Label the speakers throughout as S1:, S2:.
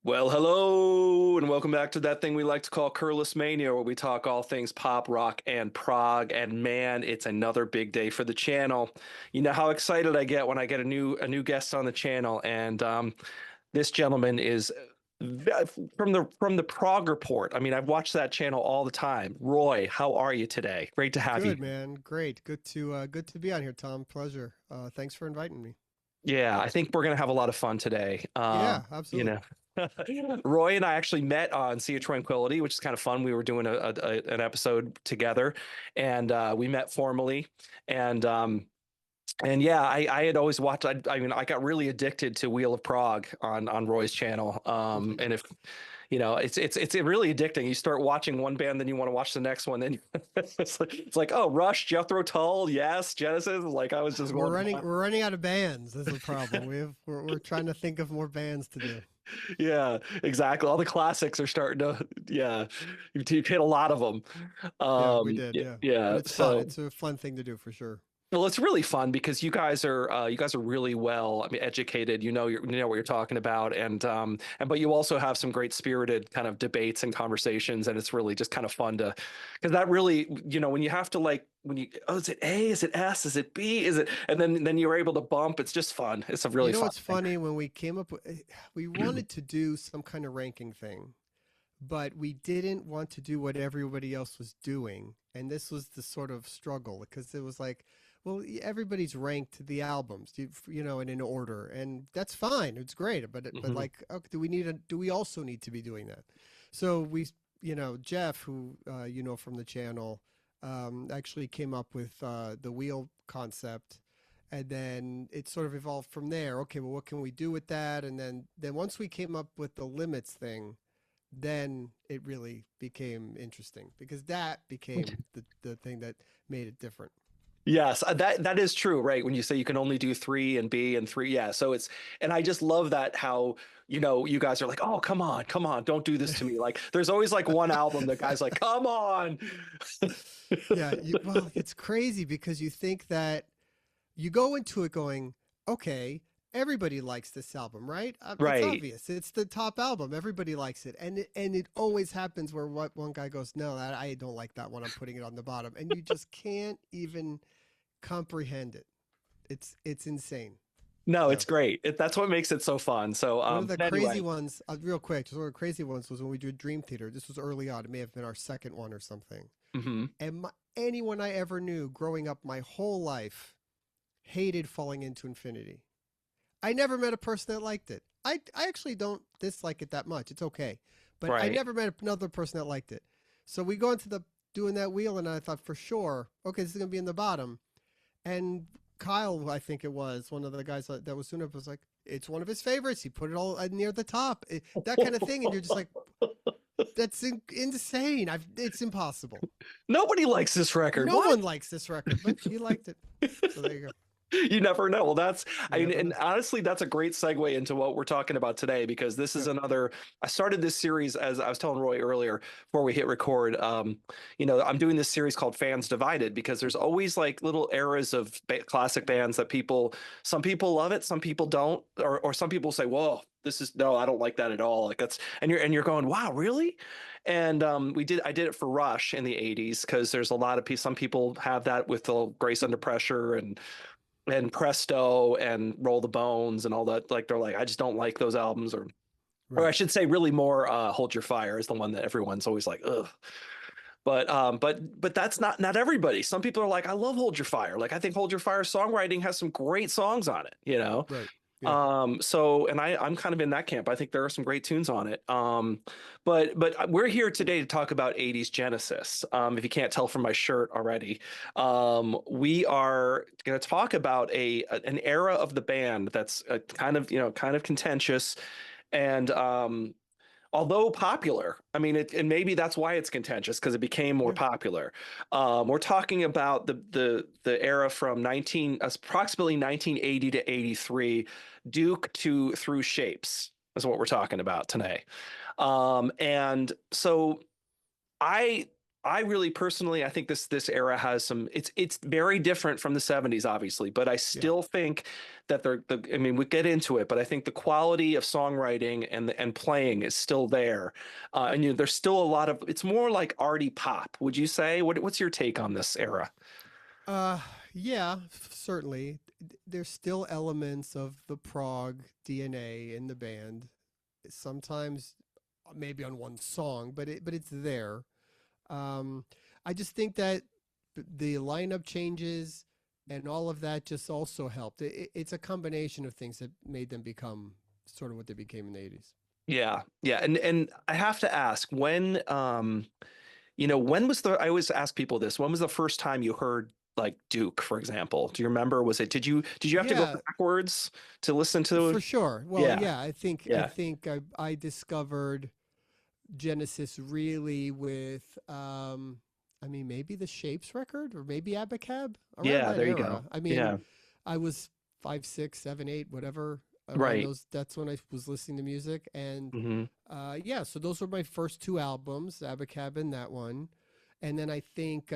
S1: Well, hello, and welcome back to that thing we like to call Curless Mania, where we talk all things pop, rock, and prog. And man, it's another big day for the channel. You know how excited I get when I get a new guest on the channel, and this gentleman is from the Prog Report. I mean, I've watched that channel all the time. Roy, how are you today? Great to have you.
S2: Good, man. Great. Good to be on here, Tom. Pleasure. Thanks for inviting me.
S1: Yeah, I think we're gonna have a lot of fun today.
S2: Yeah,
S1: You
S2: absolutely.
S1: know, Roy and I actually met on Sea of Tranquility, which is kind of fun. We were doing an episode together, and we met formally, and yeah, I had always watched. I mean, I got really addicted to Wheel of Prague on Roy's channel. And if it's really addicting. You start watching one band, then you want to watch the next one. Then it's like, oh, Rush, Jethro Tull, yes, Genesis. Like I was just
S2: We're
S1: going.
S2: running we're running out of bands. That's the problem. We're trying to think of more bands to do.
S1: Yeah, exactly. All the classics are starting to, yeah, you've hit a lot of them.
S2: Yeah, we did.
S1: Yeah,
S2: Yeah. But
S1: yeah.
S2: it's fun.
S1: So,
S2: It's a fun thing to do for sure.
S1: well, it's really fun because you guys are really well, I mean, educated. You know what you're talking about, and but you also have some great spirited kind of debates and conversations, and it's really just kind of fun to, because that really, when you have to like when you, oh, is it A, is it S, is it B, is it, and then you're able to bump. It's just fun. It's a
S2: You
S1: really
S2: know
S1: fun
S2: what's funny when we came up with we wanted to do some kind of ranking thing, but we didn't want to do what everybody else was doing. And this was the sort of struggle because it was like, well, everybody's ranked the albums, and in order, and that's fine. It's great, but
S1: thing.
S2: like, okay, do we also need to be doing that? So Jeff, who from the channel, actually came up with the wheel concept, and then it sort of evolved from there. Okay, well, what can we do with that? And then once we came up with the limits thing, then it really became interesting because that became the thing that made it different.
S1: Yes, that is true, right? When you say you can only do three and B and three, yeah. So it's, and I just love that how, you guys are like, oh, come on, don't do this to me. Like, there's always like one album that guys like, come on.
S2: Yeah, well, it's crazy because you think that you go into it going, okay, everybody likes this album, right? It's
S1: Right.
S2: obvious. It's the top album. Everybody likes it. And it always happens where one guy goes, "No, I don't like that one. I'm putting it on the bottom." And you just can't even comprehend it. It's insane.
S1: No,
S2: Yeah.
S1: it's great. That's what makes it so fun. So,
S2: One of the
S1: but
S2: crazy
S1: anyway.
S2: ones, real quick, just one of the crazy ones was when we did Dream Theater. This was early on. It may have been our second one or something.
S1: Hmm.
S2: And anyone I ever knew growing up my whole life hated Falling into Infinity. I never met a person that liked it. I actually don't dislike it that much. It's okay. But I
S1: Right.
S2: never met another person that liked it. So we go into the doing that wheel, and I thought for sure, okay, this is going to be in the bottom. And Kyle, I think it was, one of the guys that was doing it, was like, it's one of his favorites. He put it all near the top, that kind of thing. And you're just like, that's insane. It's impossible.
S1: Nobody likes this record.
S2: No
S1: What?
S2: one likes this record, but he liked it. So there you go.
S1: You never know. Well,
S2: You never
S1: and
S2: know.
S1: honestly, that's a great segue into what we're talking about today, because this is
S2: Yeah.
S1: another. I started this series, as I was telling Roy earlier before we hit record. I'm doing this series called Fans Divided, because there's always like little eras of classic bands that some people love it, some people don't, or some people say, "Whoa, this is no, I don't like that at all." Like that's, and you're going, "Wow, really?" And I did it for Rush in the '80s, because there's a lot of people. Some people have that with the Grace Under Pressure and Presto and Roll the Bones and all that. Like they're like, I just don't like those albums, or I
S2: Right.
S1: should say, really more. Hold Your Fire is the one that everyone's always like, ugh. But that's not everybody. Some people are like, I love Hold Your Fire. Like I think Hold Your Fire songwriting has some great songs on it.
S2: Right. Yeah.
S1: So, and I'm kind of in that camp. I think there are some great tunes on it. But we're here today to talk about '80s Genesis. If you can't tell from my shirt already, we are going to talk about an era of the band that's kind of contentious, and although popular. I mean, and maybe that's why it's contentious, because it became more
S2: Yeah.
S1: popular. We're talking about the era from approximately 1980 to 83, Duke to Through Shapes is what we're talking about today. And so I I really personally, I think this era has some. It's very different from the '70s, obviously, but I
S2: Yeah.
S1: still think that I mean, we get into it, but I think the quality of songwriting and playing is still there, and there's still a lot of. It's more like arty pop. Would you say? What's your take on this era?
S2: Uh, yeah, certainly. There's still elements of the prog DNA in the band. Sometimes maybe on one song, but it's there. Um, I just think that the lineup changes and all of that just also helped. It's a combination of things that made them become sort of what they became in the 80s.
S1: Yeah, yeah, and I have to ask when was the I always ask people this, when was the first time you heard like Duke, for example? Do you remember? Did you have to go
S2: Yeah,
S1: backwards to listen to?
S2: for sure. Well,
S1: Yeah,
S2: yeah, I
S1: yeah,
S2: think I discovered Genesis really with I mean maybe the Shapes record or maybe Abacab around
S1: yeah,
S2: that
S1: there you
S2: era.
S1: go.
S2: I mean,
S1: Yeah,
S2: I was 5, 6, 7, 8, whatever around
S1: right.
S2: those. That's when I was listening to music, and
S1: Hmm.
S2: yeah, so those were my first two albums, Abacab and that one, and then I think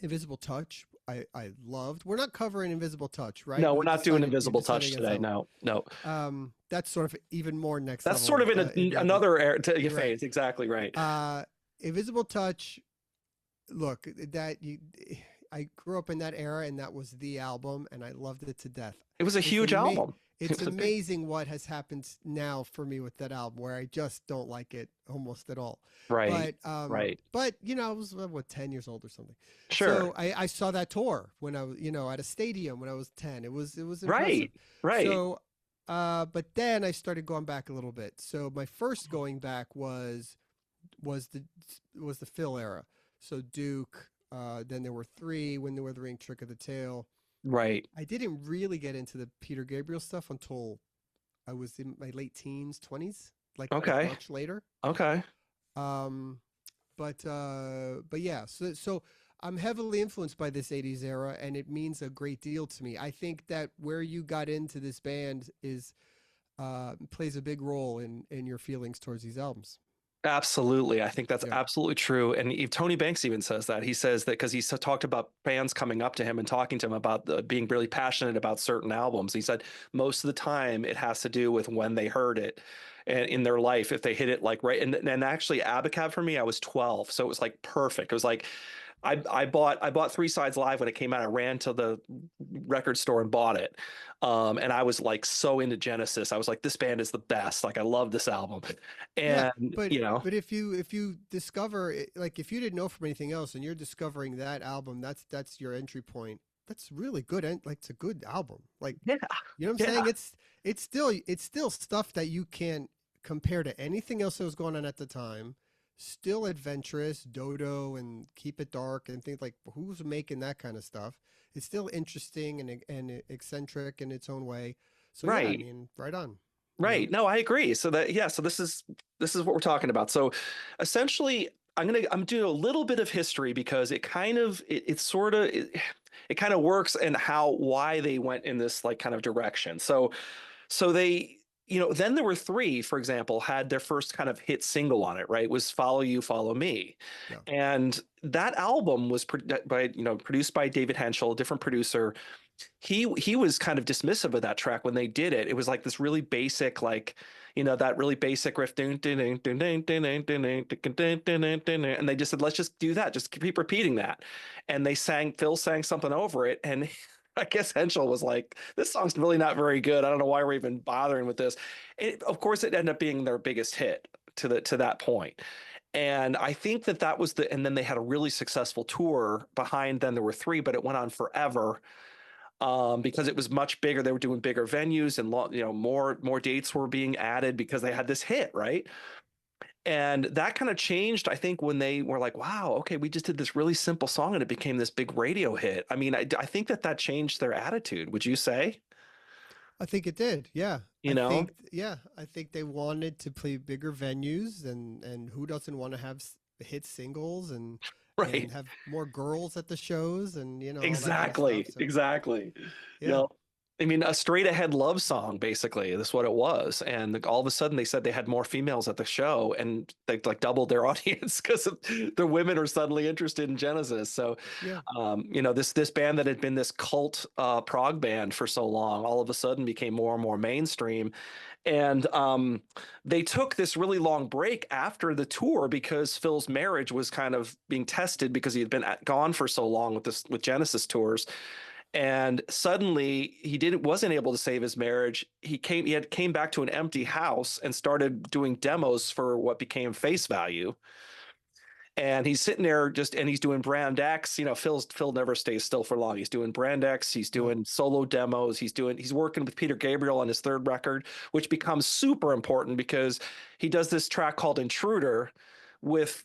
S2: Invisible Touch. I loved. We're not covering Invisible Touch, right?
S1: No, we're
S2: You
S1: not doing
S2: decided you're
S1: Invisible
S2: deciding
S1: Touch
S2: against
S1: today.
S2: that one.
S1: No, no.
S2: That's sort of even more next
S1: That's sort
S2: level
S1: of in
S2: in the other.
S1: another era to your
S2: You're right.
S1: face. Exactly right.
S2: Uh, Invisible Touch. Look, that you. I grew up in that era, and that was the album, and I loved it to death.
S1: It was a
S2: It's
S1: huge album. It
S2: it's
S1: was a big.
S2: amazing what has happened now for me with that album, where I just don't like it almost at all.
S1: Right, right.
S2: But I was what 10 years old or something.
S1: Sure.
S2: So I saw that tour when I was at a stadium when I was 10. It was impressive.
S1: Right, right.
S2: So, but then I started going back a little bit. So my first going back was the was the Phil era. So Duke. Then there were three when there were the Ring, Trick of the Tail.
S1: Right.
S2: I didn't really get into the Peter Gabriel stuff until I was in my late teens, 20s, like
S1: Okay.
S2: much later.
S1: Okay.
S2: Um, but yeah, so I'm heavily influenced by this 80s era, and it means a great deal to me. I think that where you got into this band is plays a big role in your feelings towards these albums.
S1: Absolutely. I think that's
S2: Yeah.
S1: absolutely true. And Tony Banks even says that. He says that because talked about fans coming up to him and talking to him about being really passionate about certain albums. He said most of the time it has to do with when they heard it and in their life, if they hit it like right. And actually, Abacab for me, I was 12. So it was like perfect. It was like I bought Three Sides Live when it came out. I ran to the record store and bought it. And I was like so into Genesis. I was like, this band is the best. Like I love this album.
S2: Yeah,
S1: And
S2: but if you discover like if you didn't know from anything else and you're discovering that album, that's your entry point. That's really good. Like it's a good album. Like
S1: yeah,
S2: you know what I'm
S1: yeah,
S2: saying? It's still stuff that you can't compare to anything else that was going on at the time. Still adventurous, Dodo and Keep It Dark and things like who's making that kind of stuff. It's still interesting and eccentric in its own way. So yeah, I
S1: right.
S2: mean, right on. You know.
S1: Right. No, I agree. So this is what we're talking about. So essentially I'm doing a little bit of history because it kind of works and why they went in this like kind of direction. So they, then there were three, for example, had their first kind of hit single on it, right? It was Follow You, Follow Me.
S2: Yeah.
S1: And that album was produced by David Henschel, a different producer. He was kind of dismissive of that track when they did it. It was like this really basic, like, that really basic riff, and they just said, let's just do that, just keep repeating that. And Phil sang something over it, and I guess Henschel was like, this song's really not very good. I don't know why we're even bothering with this. Of course, it ended up being their biggest hit to that point. And I think that was and then they had a really successful tour behind. Then there were three, but it went on forever because it was much bigger. They were doing bigger venues and more dates were being added because they had this hit, right? And that kind of changed, I think, when they were like, wow, okay, we just did this really simple song and it became this big radio hit. I mean, I think that changed their attitude. Would you say?
S2: I think it did. Yeah.
S1: You know,
S2: I think they wanted to play bigger venues and who doesn't want to have hit singles
S1: right?
S2: and have more girls at the shows and all that kind of stuff.
S1: Exactly,
S2: So,
S1: exactly.
S2: yeah.
S1: Yep. I mean, a straight ahead love song, basically. That's what it was. And all of a sudden they said they had more females at the show and they like doubled their audience because the women are suddenly interested in Genesis. So,
S2: Yeah,
S1: this band that had been this cult prog band for so long, all of a sudden became more and more mainstream. And they took this really long break after the tour because Phil's marriage was kind of being tested because he had been gone for so long with Genesis tours, and suddenly he didn't wasn't able to save his marriage. He came back to an empty house and started doing demos for what became Face Value. And he's sitting there and he's doing brand X. Phil never stays still for long. He's doing brand X, he's
S2: no,
S1: doing solo demos, he's working with Peter Gabriel on his third record, which becomes super important because he does this track called Intruder with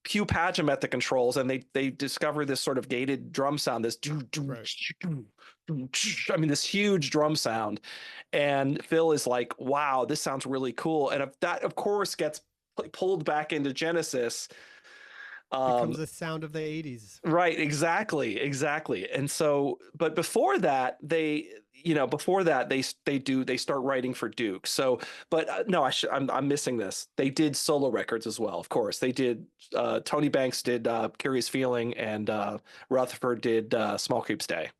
S1: Hugh Padgham at the controls, and they discover this sort of gated drum sound, this
S2: right.
S1: I mean, this huge drum sound. And Phil is like, wow, this sounds really cool. And if that, of course, gets pulled back into Genesis.
S2: Becomes
S1: Um,
S2: the sound of the 80s.
S1: right, exactly. And so, but before that, they start writing for Duke. So, but no, I'm missing this. They did solo records as well, of course. They did. Tony Banks did Curious Feeling, and Rutherford did Small Creeps Day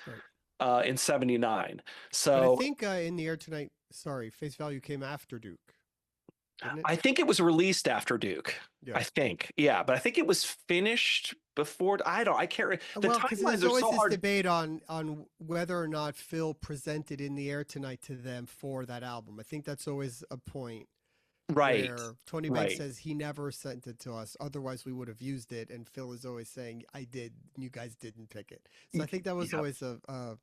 S2: Right.
S1: in '79.
S2: But I
S1: So
S2: think In the Air Tonight, sorry, Face Value came after Duke, didn't it?
S1: I think it was released after Duke.
S2: Yeah.
S1: I think, yeah, but I think it was finished before. I can't. The
S2: Well, because
S1: timelines
S2: there's
S1: are
S2: always
S1: so
S2: this
S1: hard.
S2: debate on whether or not Phil presented In the Air Tonight to them for that album. I think that's always a point
S1: Right,
S2: where Tony Banks
S1: right.
S2: says he never sent it to us, otherwise we would have used it, and Phil is always saying I did, you guys didn't pick it. So I think that was
S1: Yeah,
S2: always a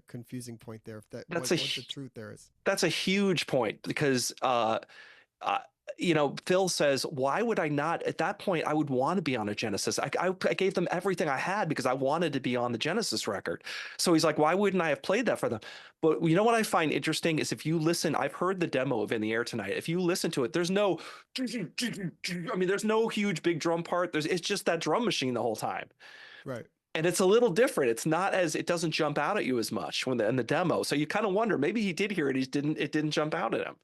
S2: confusing point there. If that
S1: that's a
S2: what the truth there is.
S1: that's a huge point because uh, Phil says, why would I not? At that point, I would want to be on a Genesis. I gave them everything I had because I wanted to be on the Genesis record. So he's like, why wouldn't I have played that for them? But you know what I find interesting is if you listen, I've heard the demo of In the Air Tonight. If you listen to it, there's no, I mean, there's no huge big drum part. It's just that drum machine the whole time.
S2: Right.
S1: And it's a little different. It doesn't jump out at you as much in the demo. So you kind of wonder, maybe he did hear it. It didn't jump out at him,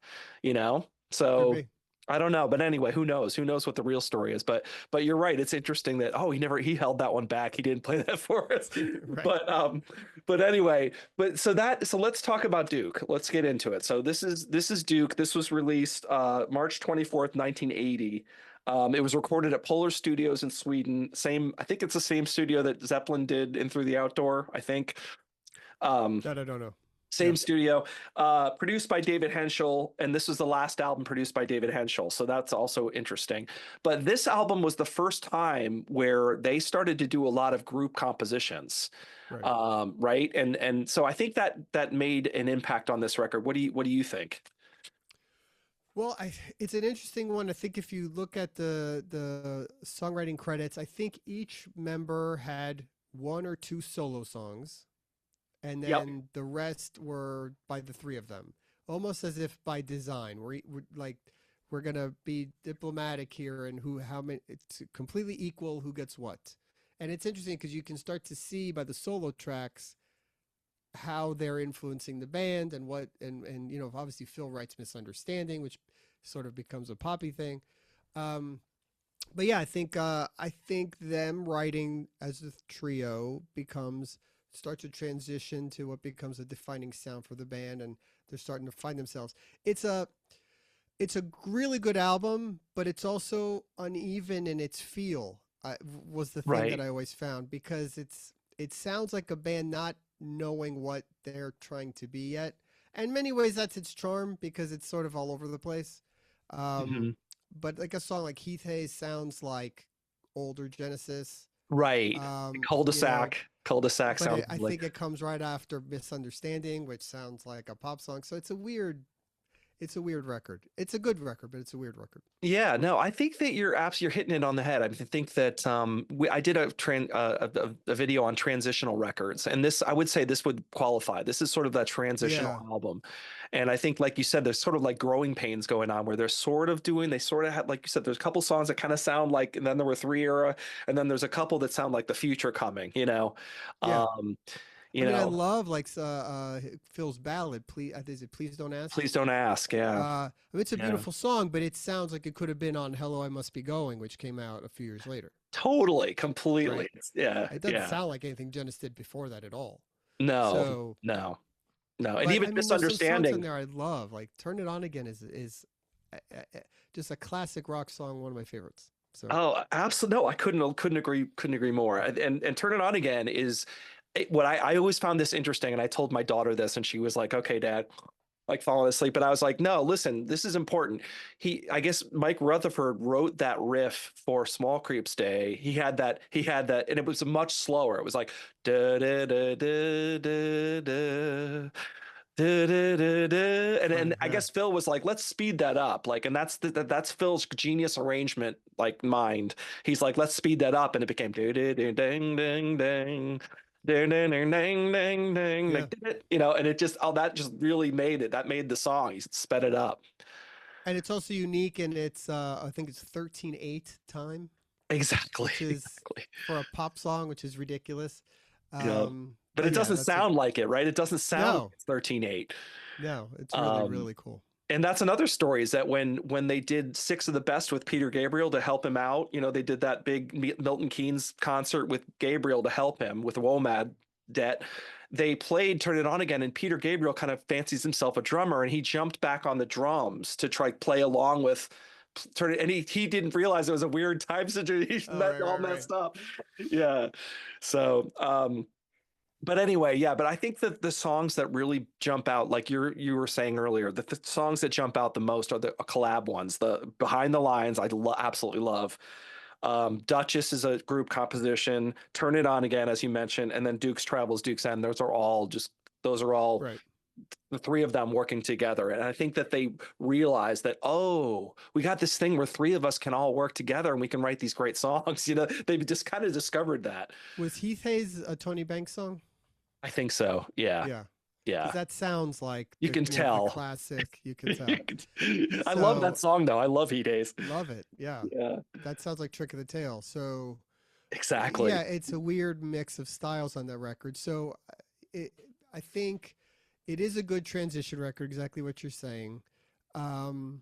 S1: you know?
S2: Could
S1: So
S2: be.
S1: I don't know. But anyway, who knows? Who knows what the real story is? But you're right. It's interesting that, oh, he held that one back. He didn't play that for us.
S2: Right.
S1: But anyway, so let's talk about Duke. Let's get into it. So this is Duke. This was released March 24th, 1980. It was recorded at Polar Studios in Sweden. I think it's the same studio that Zeppelin did in Through the Outdoor, I think. Um,
S2: That I don't know.
S1: Same
S2: Yeah.
S1: studio, produced by David Henschel, and this was the last album produced by David Henschel, so that's also interesting. But this album was the first time where they started to do a lot of group compositions,
S2: Right.
S1: right? And so I think that made an impact on this record. What do you think?
S2: Well, it's an interesting one. I think if you look at the songwriting credits, I think each member had one or two solo songs, and
S1: Yep.
S2: then the rest were by the three of them, almost as if by design. We're like we're gonna be diplomatic here, and who how many it's completely equal who gets what. And it's interesting because you can start to see by the solo tracks how they're influencing the band and what and obviously Phil writes Misunderstanding, which sort of becomes a poppy thing. Um, but yeah, I think them writing as a trio starts to transition to what becomes a defining sound for the band, and they're starting to find themselves. It's a really good album, but it's also uneven in its feel. Was the thing that
S1: Right.
S2: I always found, because it sounds like a band not knowing what they're trying to be yet. And in many ways, that's its charm because it's sort of all over the place. Um,
S1: Mhm.
S2: but like a song like Heath Hayes sounds like older Genesis.
S1: Right.
S2: Um, you know,
S1: Cul-de-sac
S2: but
S1: sounds
S2: I
S1: like.
S2: think it comes right after Misunderstanding, which sounds like a pop song. So it's a weird record. It's a good record, but it's a weird record.
S1: Yeah, no, I think that you're hitting it on the head. I think that I did a video on transitional records, and this I would say this would qualify. This is sort of that transitional
S2: Yeah,
S1: album, and I think, like you said, there's sort of like growing pains going on where they sort of had, like you said, there's a couple songs that kind of sound like, and then there were three era, and then there's a couple that sound like the future coming.
S2: yeah.
S1: Um, you
S2: I mean, I
S1: know,
S2: love like Phil's ballad. Please, is it "Please Don't Ask"?
S1: please don't ask. Yeah.
S2: I mean, it's a
S1: Yeah.
S2: beautiful song, but it sounds like it could have been on "Hello, I Must Be Going," which came out a few years later,
S1: Totally, completely.
S2: right?
S1: Yeah.
S2: It doesn't
S1: Yeah.
S2: sound like anything Genesis did before that at all.
S1: No,
S2: So,
S1: no, no. And
S2: but
S1: even
S2: I mean, there's some songs on
S1: misunderstanding.
S2: there I love. Like "Turn It On Again" is just a classic rock song, one of my favorites. So,
S1: Oh, absolutely. No, I couldn't agree more. And Turn It On Again is what I always found this interesting. And I told my daughter this, and she was like, okay, Dad, like falling asleep. But I was like, no, listen, this is important. I guess Mike Rutherford wrote that riff for Small Creeps Day. He had that, and it was much slower. It was like da da da da da da. And
S2: fun,
S1: I
S2: yeah.
S1: guess Phil was like, let's speed that up. Like, and that's Phil's genius arrangement, like mind. He's like, let's speed that up, and it became do do do ding ding ding. Ding, ding, ding, ding, ding, ding,
S2: Yeah.
S1: like, you know, and it just, oh, that just really made it. That made the song. He sped it up.
S2: And it's also unique, and it's I think it's 13/8 time,
S1: Exactly.
S2: which is
S1: Exactly.
S2: for a pop song, which is ridiculous.
S1: Yeah. But
S2: But
S1: it
S2: yeah,
S1: doesn't
S2: that's a
S1: sound like it, right? It doesn't sound like
S2: no,
S1: it's 13/8.
S2: no. It's really,
S1: Um,
S2: really cool.
S1: and that's another story is that when they did Six of the Best with Peter Gabriel to help him out, you know, they did that big Milton Keynes concert with Gabriel to help him with WOMAD debt. They played Turn It On Again, and Peter Gabriel kind of fancies himself a drummer, and he jumped back on the drums to try play along with Turn It, and he didn't realize it was a weird time situation
S2: Oh,
S1: that
S2: right,
S1: all
S2: right, right.
S1: messed up. Yeah. So but anyway, yeah, but I think that the songs that really jump out, like you were saying earlier, that the songs that jump out the most are the collab ones. The Behind the Lines, absolutely love. Duchess is a group composition. Turn It On Again, as you mentioned, and then Duke's Travels, Duke's End. Those are all
S2: Right.
S1: the three of them working together. And I think that they realize that, oh, we got this thing where three of us can all work together and we can write these great songs. You know, they've just kind of discovered that.
S2: Was Heath Hayes a Tony Banks song?
S1: I think so. Yeah.
S2: Yeah, because
S1: Yeah.
S2: that sounds like
S1: You
S2: the
S1: can
S2: more of the
S1: tell.
S2: classic. You can tell.
S1: I love that
S2: So
S1: song though. I love Heat Days.
S2: love it. Yeah,
S1: Yeah,
S2: that sounds like Trick of the Tail. So
S1: exactly.
S2: yeah, it's a weird mix of styles on that record. So it, I think it is a good transition record, exactly what you're saying. Um,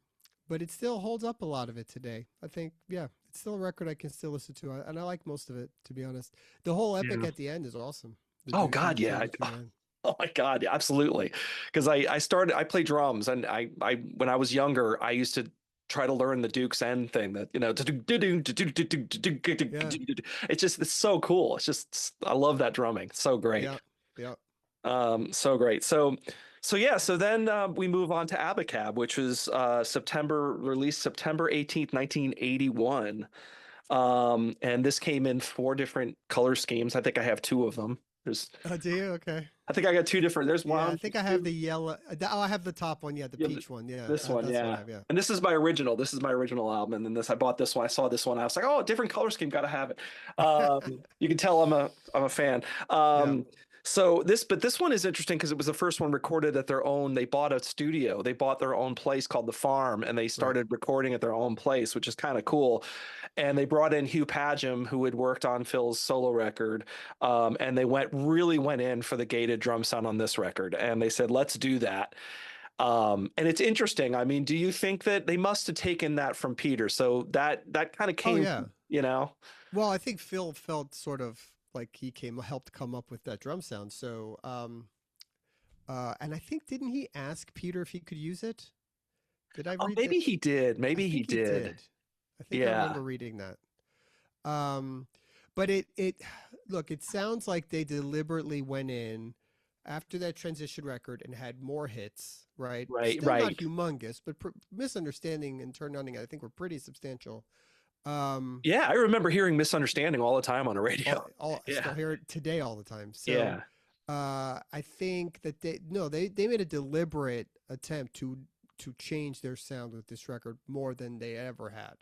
S2: but it still holds up a lot of it today. I think, yeah, it's still a record I can still listen to, and I like most of it, to be honest. The whole epic
S1: Yeah.
S2: at the end is awesome. The
S1: Oh
S2: Duke,
S1: God,
S2: Duke
S1: yeah.
S2: Jones two man.
S1: Oh my God, yeah, absolutely. Because I play drums, and I when I was younger, I used to try to learn the Duke's End thing that, you know,
S2: Yeah,
S1: it's so cool. It's just I love that drumming. So great.
S2: yeah, yeah.
S1: So great. So yeah, so then we move on to Abacab, which was released September 18th, 1981. And this came in four different color schemes. I think I have two of them.
S2: Oh, do you? Okay.
S1: I think I got two different. There's
S2: Yeah, I
S1: one,
S2: think I have
S1: two.
S2: the yellow. Oh, I have the top one. Yeah, the
S1: Yeah,
S2: peach one. Yeah,
S1: this one,
S2: that's what I
S1: yeah.
S2: have. Yeah.
S1: And this is my original. This is my original album. And then I bought this one. I saw this one. I was like, oh, different color scheme. Got to have it. You can tell I'm a fan.
S2: Yeah.
S1: But this one is interesting because it was the first one recorded at their own. They bought a studio. They bought their own place called The Farm, and they
S2: Right.
S1: started recording at their own place, which is kind of cool. And they brought in Hugh Padgham, who had worked on Phil's solo record, and they really went in for the gated drum sound on this record. And they said, let's do that. And it's interesting. I mean, do you think that they must have taken that from Peter? So that kind of
S2: Oh
S1: came,
S2: yeah.
S1: you know?
S2: Well, I think Phil felt sort of like he helped come up with that drum sound. So, and I think didn't he ask Peter if he could use it? Did I
S1: Oh,
S2: read that?
S1: maybe he did.
S2: I
S1: Maybe he
S2: think he
S1: did.
S2: did. I think I
S1: Yeah.
S2: remember reading that. Um, but it look, it sounds like they deliberately went in after that transition record and had more hits, right?
S1: Right.
S2: Still not
S1: Right.
S2: humongous, but misunderstanding and turn on I think were pretty substantial. Um,
S1: Yeah. I remember hearing misunderstanding all the time on the radio.
S2: I still
S1: Yeah.
S2: hear it today all the time. So
S1: Yeah.
S2: I think that they made a deliberate attempt to change their sound with this record more than they ever had,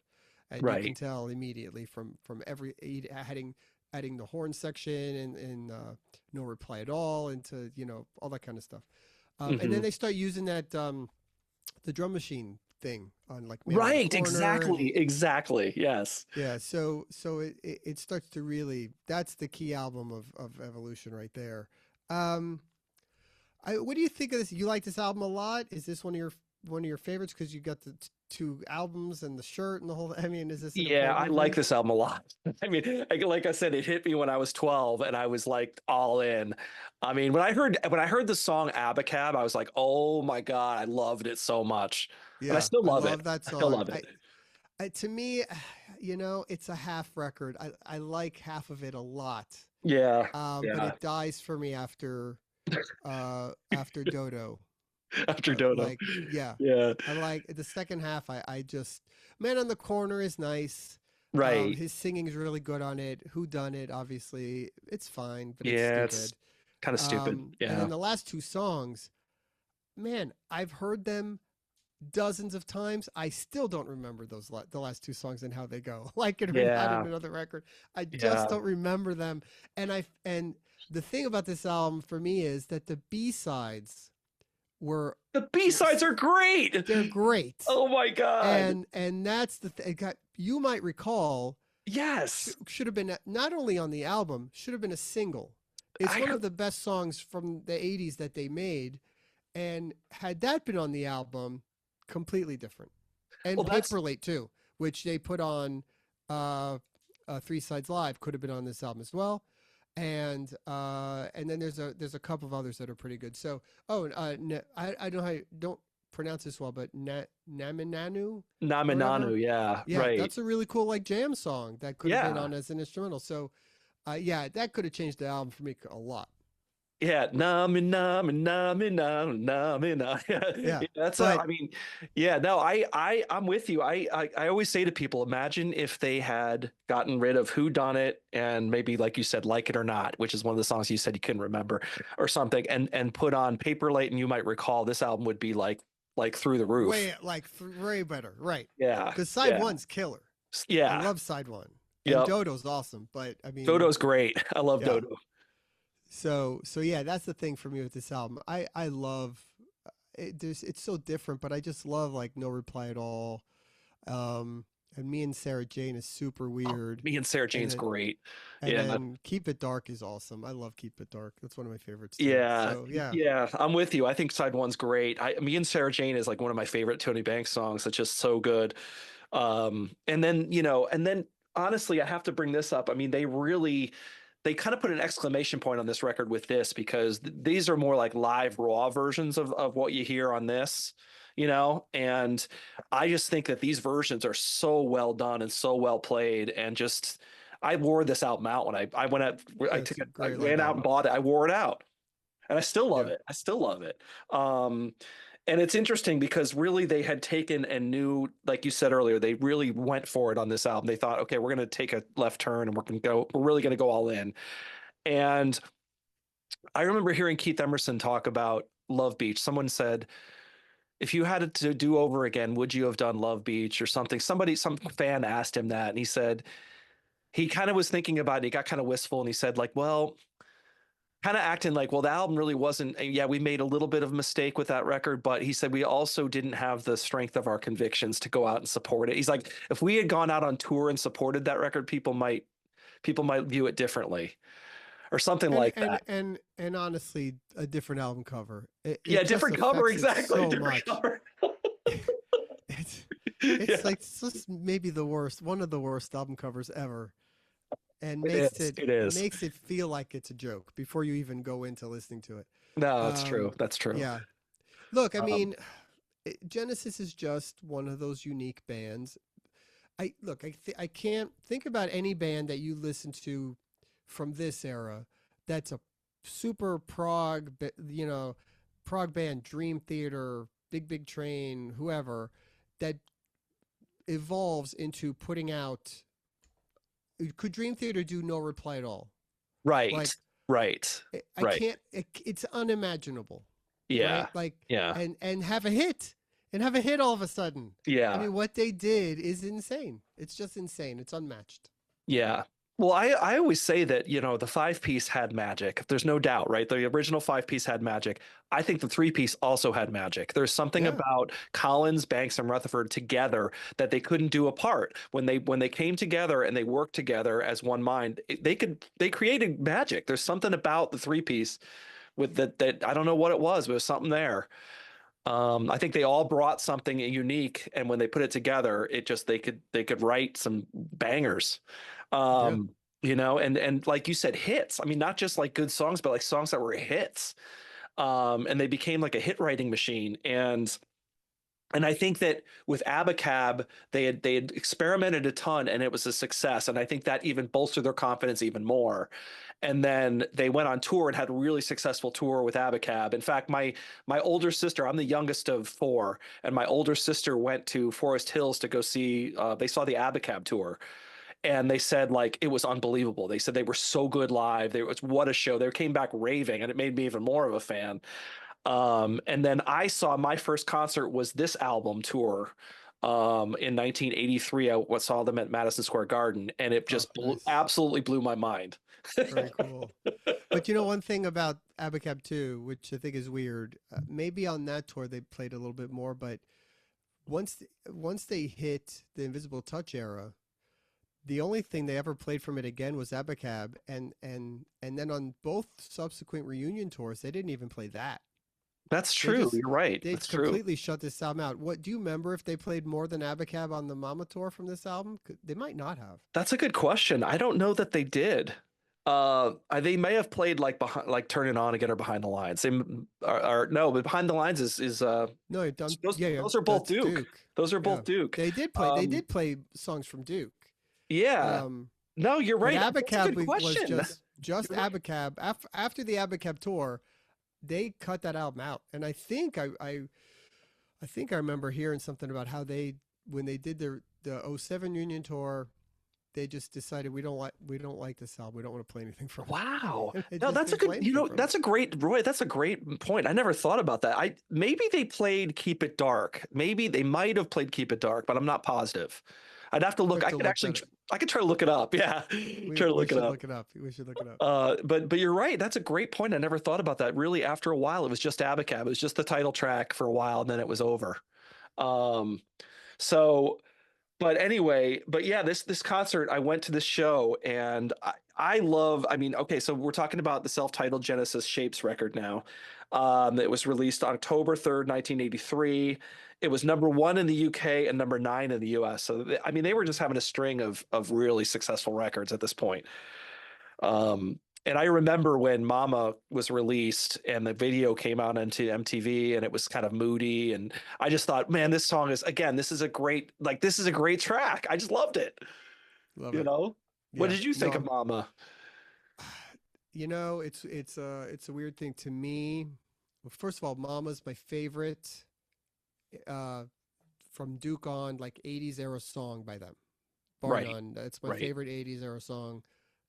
S2: and you can
S1: Right.
S2: tell immediately from adding the horn section and no reply at all into all that kind of stuff, and then
S1: Hmm.
S2: they start using that the drum machine thing on like Man in the
S1: Right.
S2: Corner and
S1: Exactly. Exactly. Yes.
S2: yeah, so it starts to really, that's the key album of Evolution right there. Um, what do you think of this? You like this album a lot? Is this one of your favorites because you got the two albums and the shirt and the whole? I mean, is this an
S1: Yeah,
S2: important
S1: I
S2: one for
S1: like
S2: you?
S1: this album a lot. I mean, like I said, it hit me when I was 12 and I was like all in. I mean, when I heard the song Abacab, I was like, "Oh my God, I loved it so much." And I
S2: Yeah,
S1: still
S2: I
S1: love it.
S2: love that
S1: I still
S2: song.
S1: love it.
S2: To me, it's a half record. I like half of it a lot,
S1: Yeah.
S2: but
S1: Yeah.
S2: it dies for me after Dodo.
S1: After Dodo.
S2: Like, yeah,
S1: Yeah.
S2: I like the second half. I just Man on the Corner is nice.
S1: Right.
S2: His singing's really good on it. Who Done It? Obviously, it's fine, but it's
S1: Yeah, it's
S2: stupid.
S1: kind of stupid.
S2: And then
S1: Yeah.
S2: the last two songs, man, I've heard them dozens of times. I still don't remember the last two songs and how they go. Like it or not in
S1: Yeah.
S2: another record. I just
S1: Yeah.
S2: don't remember them. And the thing about this album for me is that the B sides were
S1: The B-sides are great.
S2: they're great.
S1: Oh my God.
S2: And that's the thing. You might recall
S1: Yes.
S2: should have been not only on the album, should have been a single. It's
S1: I
S2: one
S1: heard
S2: of the best songs from the 80s that they made. And had that been on the album, completely different. And
S1: well that's
S2: Paper Late too, which they put on Three Sides Live, could have been on this album as well. And then there's a couple of others that are pretty good. So I don't pronounce this well, but Naminanu or whatever.
S1: Naminanu, yeah,
S2: Yeah,
S1: right.
S2: that's a really cool like jam song that could have been
S1: Yeah.
S2: on as an instrumental. So yeah, that could have changed the album for me a lot.
S1: Yeah, nami nami nami nami nami na. Yeah,
S2: Yeah,
S1: yeah, that's
S2: but
S1: I mean, yeah, no, I'm with you. I always say to people, imagine if they had gotten rid of Who Done It and maybe like you said, Like It or Not, which is one of the songs you said you couldn't remember or something, and put on Paper Late, and you might recall this album would be like through the roof.
S2: way like way better, right?
S1: Yeah,
S2: Because side
S1: yeah,
S2: one's killer. I
S1: yeah.
S2: love side one, and
S1: Yep.
S2: Dodo's awesome. But I mean,
S1: Dodo's great. I love
S2: yeah.
S1: Dodo.
S2: So yeah, that's the thing for me with this album. I love it. It's so different, but I just love like No Reply at All. And Me and Sarah Jane is super
S1: Oh,
S2: weird,
S1: me and Sarah
S2: and
S1: Jane's
S2: then
S1: great.
S2: and
S1: Yeah.
S2: then Keep It Dark is awesome. I love Keep It Dark. That's one of my favorites too.
S1: Yeah,
S2: So yeah,
S1: yeah, I'm with you. I think side one's great. Me and Sarah Jane is like one of my favorite Tony Banks songs. It's just so good. And then, and then honestly, I have to bring this up. I mean, they kind of put an exclamation point on this record with this because these are more like live raw versions of what you hear on this, and I just think that these versions are so well done and so well played and just I wore this album out when I went out
S2: it's a
S1: I
S2: great live
S1: ran out and
S2: album.
S1: bought it. I wore it out and I still love
S2: Yeah,
S1: it. I still love it. And it's interesting because really they had taken and knew, like you said earlier, they really went for it on this album. They thought, okay, we're going to take a left turn and we're really going to go all in. And I remember hearing Keith Emerson talk about Love Beach. Someone said, if you had it to do over again, would you have done Love Beach or something? Some fan asked him that, and he said he kind of was thinking about it. He got kind of wistful, and he said, like, well, kind of acting like, well, the album really wasn't. Yeah, we made a little bit of a mistake with that record, but he said we also didn't have the strength of our convictions to go out and support it. He's like, if we had gone out on tour and supported that record, people might view it differently or something
S2: and
S1: like
S2: and
S1: that.
S2: and and honestly, a different album cover.
S1: Yeah,
S2: It just
S1: different cover,
S2: affects it
S1: exactly,
S2: so
S1: different
S2: much.
S1: cover.
S2: It's
S1: Yeah,
S2: it's like it's just maybe the worst, one of the worst album covers ever, and
S1: it is. It is.
S2: makes it feel like it's a joke before you even go into listening to it.
S1: No, that's true.
S2: Um,
S1: That's true.
S2: yeah. Look, I
S1: Um,
S2: mean, Genesis is just one of those unique bands. I can't think about any band that you listen to from this era that's a super prog band, Dream Theater, Big Train, whoever, that evolves into putting out. Could Dream Theater do No Reply at All?
S1: right.
S2: Like
S1: Right.
S2: I
S1: Right.
S2: can't. It's unimaginable,
S1: Yeah.
S2: right? Like
S1: Yeah.
S2: and have a hit all of a sudden. I
S1: Yeah.
S2: mean, what they did is insane. It's just insane. It's unmatched.
S1: Yeah. Well, I always say that, the five piece had magic. There's no doubt, right? The original five piece had magic. I think the three piece also had magic. There's something
S2: Yeah,
S1: about Collins, Banks, and Rutherford together that they couldn't do apart. When they came together and they worked together as one mind, they created magic. There's something about the three piece with that I don't know what it was, but it was something there. I think they all brought something unique, and when they put it together, it just they could write some bangers.
S2: Yeah.
S1: Um, and like you said, hits. I mean, not just like good songs, but like songs that were hits. And they became like a hit writing machine. And I think that with Abacab, they had experimented a ton, and it was a success. And I think that even bolstered their confidence even more. And then they went on tour and had a really successful tour with Abacab. In fact, my older sister, I'm the youngest of four, and my older sister went to Forest Hills to go see. They saw the Abacab tour, and they said like it was unbelievable. They said they were so good live. They was what a show. They came back raving, and it made me even more of a fan. And then I saw my first concert was this album tour in 1983. I saw them at Madison Square Garden, and it
S2: Oh,
S1: just
S2: nice.
S1: absolutely blew my mind.
S2: Very cool. But you know one thing about Abacab too, which I think is weird. Maybe on that tour they played a little bit more, but once they hit the Invisible Touch era, the only thing they ever played from it again was Abacab, and then on both subsequent reunion tours they didn't even play that.
S1: That's
S2: They
S1: true.
S2: just
S1: You're right.
S2: they
S1: That's true.
S2: completely shut this album out. What do you remember if they played more than Abacab on the Mama tour from this album? They might not have.
S1: That's a good question. I don't know that they did. They may have played like behind, like Turn It On Again or Behind the Lines. Are no, but Behind the Lines is
S2: No, you've done.
S1: those
S2: Yeah, yeah,
S1: those are both
S2: that's
S1: Duke.
S2: Duke.
S1: Those are
S2: Yeah,
S1: both Duke.
S2: they did play. They
S1: Um,
S2: did play songs from Duke.
S1: yeah.
S2: Um,
S1: No, you're
S2: but
S1: right. That's a
S2: Abacab
S1: good
S2: was
S1: question.
S2: just
S1: You're right.
S2: Abacab. After the Abacab tour, they cut that album out, and I think I remember hearing something about how they when they did the '07 Union tour, they just decided we don't like this album. We don't want to play anything from
S1: Wow.
S2: it. They
S1: No,
S2: just
S1: that's a
S2: didn't play
S1: good,
S2: anything from it.
S1: that's a great, Roy, that's a great point. I never thought about that. Maybe they played Keep It Dark. Maybe they might have played Keep It Dark, but I'm not positive. I'd have to
S2: We
S1: look.
S2: have
S1: I
S2: to
S1: could
S2: look
S1: actually,
S2: that.
S1: I could try to look it up. Yeah. Try to
S2: We
S1: look it
S2: should
S1: up.
S2: look it up. We should look it up.
S1: But you're right. That's a great point. I never thought about that. Really, after a while, it was just Abacab. It was just the title track for a while, and then it was over. Um, so but anyway, but yeah, this concert, I went to this show, and I love. I mean, okay, so we're talking about the self-titled Genesis Shapes record now. It was released October 3rd, 1983. It was number one in the UK and number nine in the US. So I mean, they were just having a string of really successful records at this point. And I remember when Mama was released and the video came out onto MTV, and it was kind of moody. And I just thought, man, this song is, again, this is a great track. I just loved it.
S2: Love
S1: You
S2: it.
S1: know, what
S2: Yeah.
S1: did you
S2: No,
S1: think of Mama?
S2: it's a weird thing to me. Well, first of all, Mama's my favorite uh from Duke on, like 80s era song by them. Bar
S1: Right,
S2: none. That's my
S1: right.
S2: favorite 80s era song.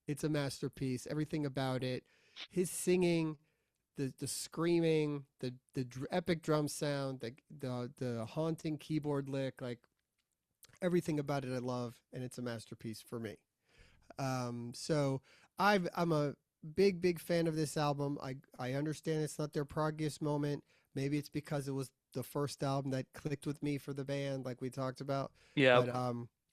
S2: It's a masterpiece. Everything about it. His singing, the screaming, the epic drum sound, the haunting keyboard lick, like everything about it I love, and it's a masterpiece for me. So I'm a big fan of this album. I understand it's not their proggiest moment. Maybe it's because it was the first album that clicked with me for the band, like we talked about.
S1: Yeah.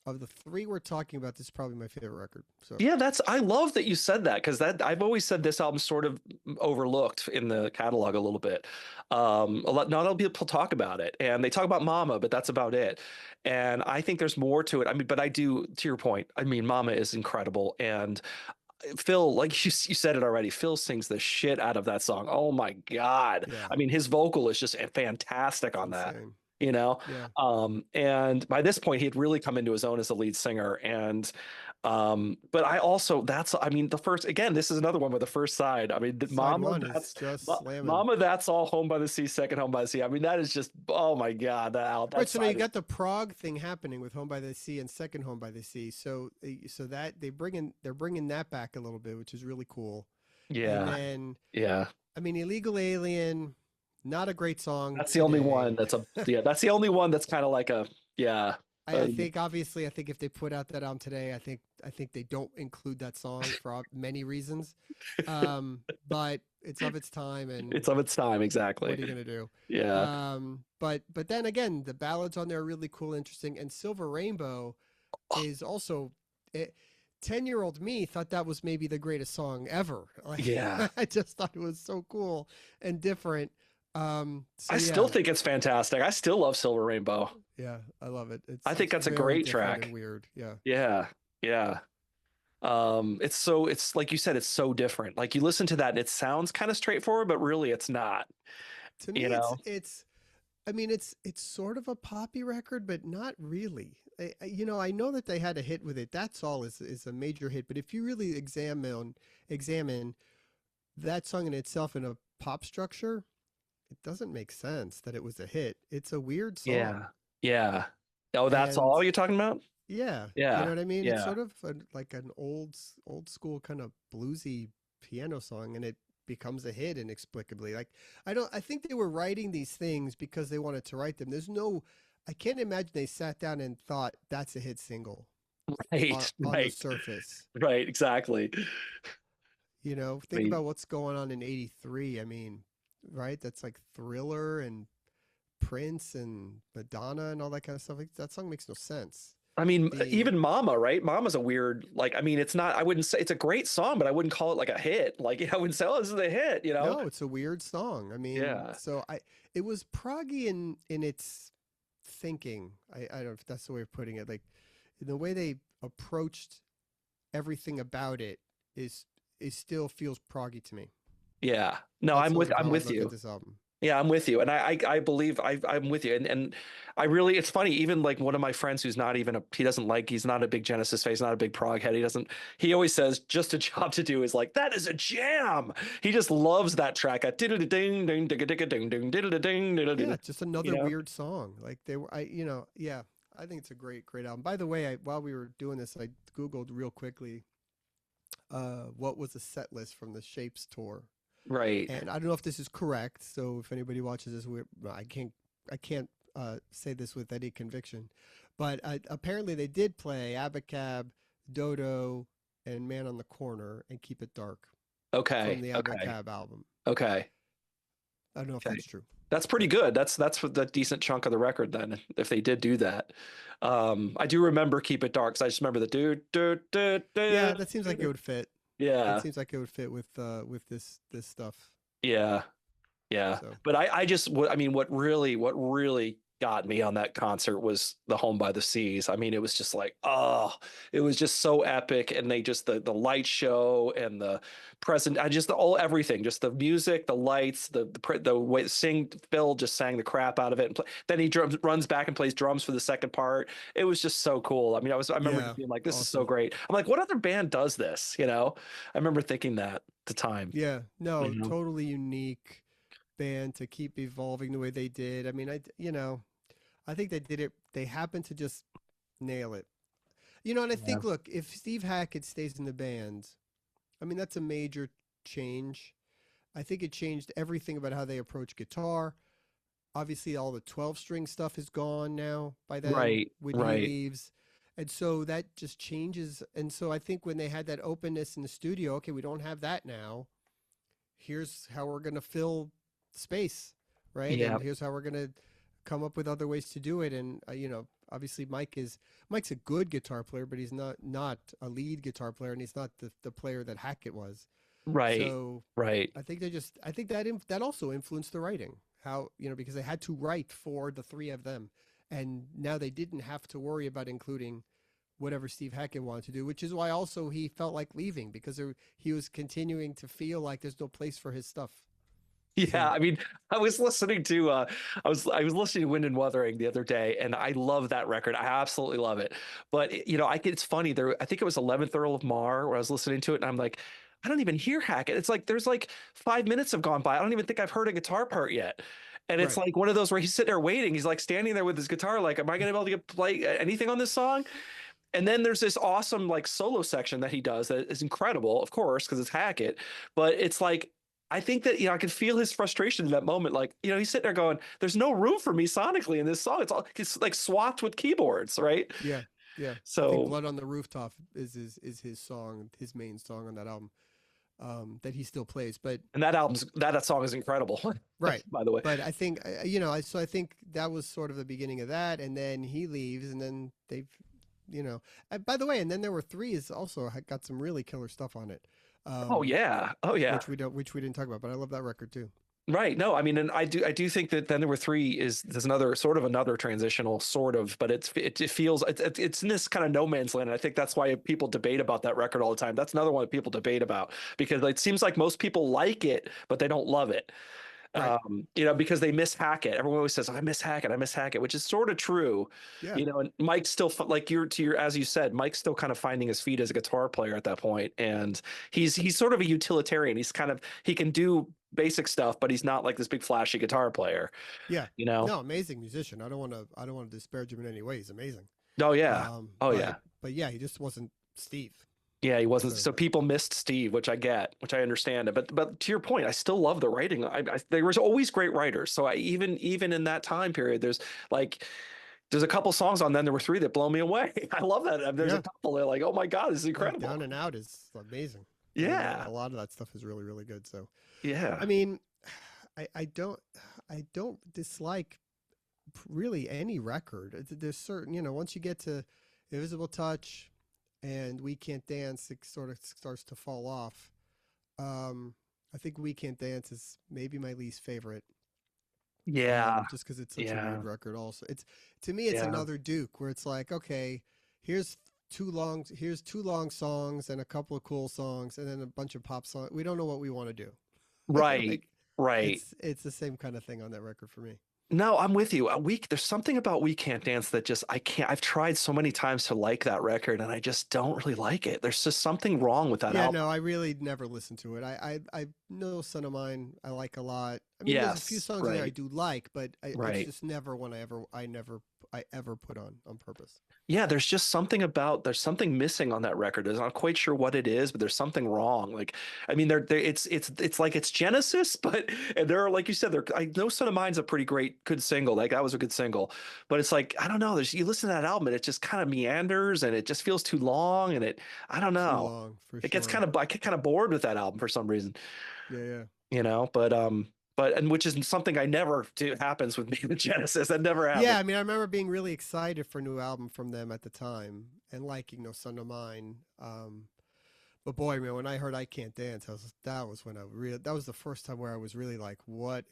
S2: But of the three we're talking about, this is probably my favorite record. So
S1: Yeah, I love that you said that, because that I've always said this album's sort of overlooked in the catalog a little bit. Not a lot of people talk about it, and they talk about Mama, but that's about it. And I think there's more to it. I mean, but I do, to your point, I mean, Mama is incredible. And Phil, like you said it already, Phil sings the shit out of that song. Oh my God.
S2: yeah,
S1: I mean, his vocal is just fantastic
S2: it's
S1: on that,
S2: insane.
S1: you know?
S2: Yeah,
S1: And by this point, he had really come into his own as a lead singer. And but I also, I mean, the first, again, this is another one with the first side. I mean,
S2: side one is just slamming.
S1: Mama, that's all Home by the Sea, second Home by the Sea. I mean, that is just, oh my God, that
S2: Right, so now you
S1: side is,
S2: got the Prague thing happening with Home by the Sea and Second Home by the Sea. So that they're bringing that back a little bit, which is really cool. And
S1: yeah,
S2: then
S1: yeah.
S2: I mean, Illegal Alien, not a great song
S1: That's the only one
S2: today.
S1: that's yeah, that's the only one that's kind of like a, yeah.
S2: I think obviously I think if they put out that album today, I think they don't include that song for many reasons. But it's of its time, and
S1: It's of its time,
S2: what
S1: exactly.
S2: are you gonna do?
S1: Yeah.
S2: But then again, the ballads on there are really cool, interesting, and Silver Rainbow is also it, 10-year-old me thought that was maybe the greatest song ever. Like,
S1: Yeah.
S2: I just thought it was so cool and different. So
S1: I still
S2: yeah,
S1: think it's fantastic. I still love Silver Rainbow.
S2: yeah, I love it.
S1: I think
S2: It's
S1: that's a
S2: very
S1: great
S2: different and
S1: track.
S2: weird. Yeah.
S1: Yeah. Yeah. It's like you said, it's so different. Like you listen to that and it sounds kind of straightforward, but really it's not,
S2: To
S1: you
S2: me,
S1: know?
S2: I mean, it's sort of a poppy record, but not really. I know that they had a hit with it. That's all is a major hit. But if you really examine that song in itself in a pop structure, it doesn't make sense that it was a hit. It's a weird song,
S1: Yeah. Yeah. Oh, that's
S2: and
S1: all you're talking about?
S2: yeah, you know
S1: Yeah.
S2: what I mean. It's
S1: Yeah.
S2: sort of like an old school kind of bluesy piano song, and it becomes a hit inexplicably. Like I think they were writing these things because they wanted to write them. I can't imagine they sat down and thought that's a hit single
S1: Right.
S2: on the
S1: Right.
S2: surface.
S1: Right. Exactly. I
S2: Think
S1: mean,
S2: about what's going on in '83. I mean, right? That's like Thriller and Prince and Madonna and all that kind of stuff. Like, that song makes no sense. Being
S1: even Mama, right? Mama's a weird, like, I mean, it's not, I wouldn't say it's a great song, but I wouldn't call it like a hit. Like, I wouldn't say, oh, this is a hit, you know?
S2: No, it's a weird song. I mean,
S1: Yeah.
S2: it was proggy in its thinking. I don't know if that's the way of putting it. Like the way they approached everything about it is still feels proggy to me.
S1: Yeah. No,
S2: That's sort of
S1: I'm
S2: how I
S1: with
S2: look at
S1: you.
S2: this album.
S1: Yeah, I'm with you. And I believe I'm with you. And I really, it's funny, even like one of my friends who's not even he's not a big Genesis fan, he's not a big prog head. He always says just a job to do is like, that is a jam. He just loves that track.
S2: Yeah, just
S1: You
S2: another
S1: know?
S2: weird song. Like they were, yeah, I think it's a great album. By the way, while we were doing this, I Googled real quickly, what was the set list from the Shapes tour.
S1: Right.
S2: And I don't know if this is correct. So if anybody watches this, I can't say this with any conviction, but apparently they did play Abacab, Dodo, and Man on the Corner and Keep It Dark from
S1: Okay.
S2: the
S1: Okay.
S2: Abacab album.
S1: Okay.
S2: I don't know if
S1: Okay.
S2: that's true.
S1: That's pretty good. That's what the decent chunk of the record then, if they did do that. I do remember Keep It Dark, 'cause I just remember the
S2: Yeah, that seems like it would fit. That
S1: Yeah.
S2: seems like it would fit with this stuff.
S1: Yeah. Yeah,
S2: So
S1: but I mean, what really got me on that concert was the Home by the Seas. I mean, it was just like, oh, it was just so epic, and they just the light show and the present, I just the all everything, just the music, the lights, the way Phil just sang the crap out of it, and then he runs back and plays drums for the second part. It was just so cool. I mean, I remember just
S2: yeah,
S1: being like, this is so
S2: awesome.
S1: great. I'm like, what other band does this? I remember thinking that at the time.
S2: Yeah,
S1: You
S2: no,
S1: know,
S2: totally unique band to keep evolving the way they did. I mean, I think they did it. They happened to just nail it. And I
S1: yeah,
S2: think, look, if Steve Hackett stays in the band, I mean, that's a major change. I think it changed everything about how they approach guitar. Obviously, all the 12-string stuff is gone now by then
S1: right,
S2: when he
S1: right.
S2: leaves. And so that just changes. And so I think when they had that openness in the studio, okay, we don't have that now. Here's how we're going to fill space, right?
S1: Yeah,
S2: And here's how we're going to come up with other ways to do it. And obviously Mike's a good guitar player, but he's not a lead guitar player, and he's not the player that Hackett was.
S1: right,
S2: So
S1: right.
S2: I think that also influenced the writing. How because they had to write for the three of them, and now they didn't have to worry about including whatever Steve Hackett wanted to do, which is why also he felt like leaving because he was continuing to feel like there's no place for his stuff.
S1: Yeah,
S2: So
S1: I mean, I was listening to I was listening to Wind and Wuthering the other day, and I love that record. I absolutely love it. But it's funny. I think it was 11th Earl of Mar where I was listening to it, and I'm like, I don't even hear Hackett. It's like there's like 5 minutes have gone by. I don't even think I've heard a guitar part yet. And it's
S2: right,
S1: like one of those where he's sitting there waiting. He's like standing there with his guitar, like, am I gonna be able to play anything on this song? And then there's this awesome like solo section that he does that is incredible, of course, because it's Hackett. But it's like I think that I could feel his frustration in that moment. Like he's sitting there going, "There's no room for me sonically in this song. It's like swapped with keyboards, right?"
S2: yeah, yeah. I think
S1: So
S2: Blood on the Rooftop is his song, his main song on that album, that he still plays. But
S1: and that song is incredible,
S2: right.
S1: by the way.
S2: But I think so I think that was sort of the beginning of that, and then he leaves, and then they've you know. And by the way, and then there were threes also got some really killer stuff on it,
S1: Oh
S2: um,
S1: yeah. Oh yeah.
S2: which we didn't talk about, but I love that record too.
S1: Right. No, I mean, and I do think that then there were three is there's another sort of another transitional sort of, but it feels it's in this kind of no man's land. And I think that's why people debate about that record all the time. That's another one that people debate about because it seems like most people like it, but they don't love it.
S2: Right.
S1: Because they miss Hackett. Everyone always says, "I miss Hackett. I miss Hackett," which is sort of true.
S2: Yeah.
S1: And Mike's still like as you said, Mike's still kind of finding his feet as a guitar player at that point, and he's sort of a utilitarian. He can do basic stuff, but he's not like this big flashy guitar player.
S2: Yeah.
S1: You know?
S2: No, amazing musician. I don't want to disparage him in any way. He's amazing.
S1: Oh yeah. Oh
S2: But
S1: yeah.
S2: yeah, he just wasn't Steve.
S1: Yeah, he wasn't.
S2: So
S1: So people missed Steve, which I get, which I understand. But to your point, I still love the writing. There was always great writers. So even in that time period, like there's a couple songs on then there were three that blow me away. I love that. There's a
S2: yeah,
S1: couple that like, oh my God, this is
S2: yeah,
S1: incredible.
S2: Down and Out is amazing. I mean,
S1: Yeah.
S2: a lot of that stuff is really, really good. So, I
S1: Yeah.
S2: mean, I don't, I don't dislike really any record. There's certain, once you get to Invisible Touch and We Can't Dance, it sort of starts to fall off. I think We Can't Dance is maybe my least favorite.
S1: Yeah.
S2: Just because it's such a
S1: Yeah.
S2: weird record. Also, it's to me, it's
S1: Yeah.
S2: another Duke where it's like, okay, here's here's two long songs and a couple of cool songs, and then a bunch of pop songs. We don't know what we want to do.
S1: Right.
S2: Like,
S1: Right.
S2: it's the same kind of thing on that record for me.
S1: No, I'm with you. There's something about We Can't Dance that just I can't. I've tried so many times to like that record, and I just don't really like it. There's just something wrong with that
S2: Yeah,
S1: album.
S2: no, I really never listened to it. I know Son of Mine I like a lot. I mean, there's a few
S1: Yes.
S2: songs in there I
S1: Right.
S2: do like, but it's
S1: Right.
S2: just never one I ever put on purpose.
S1: Yeah, there's something missing on that record. I'm not quite sure what it is, but there's something wrong. Like, I mean, it's like it's Genesis, but and there are like you said, I know Son of Mine's a pretty good single. Like that was a good single, but it's like I don't know. You listen to that album and it just kind of meanders and it just feels too long and I don't
S2: Too
S1: know.
S2: long for
S1: It gets
S2: sure.
S1: I get kind of bored with that album for some reason,
S2: Yeah, yeah.
S1: and which is something I never do happens with me with Genesis. That never
S2: Yeah,
S1: happens.
S2: I mean, I remember being really excited for a new album from them at the time and liking No Son of Mine. But boy, man, when I heard I Can't Dance, that was when that was the first time where I was really like, what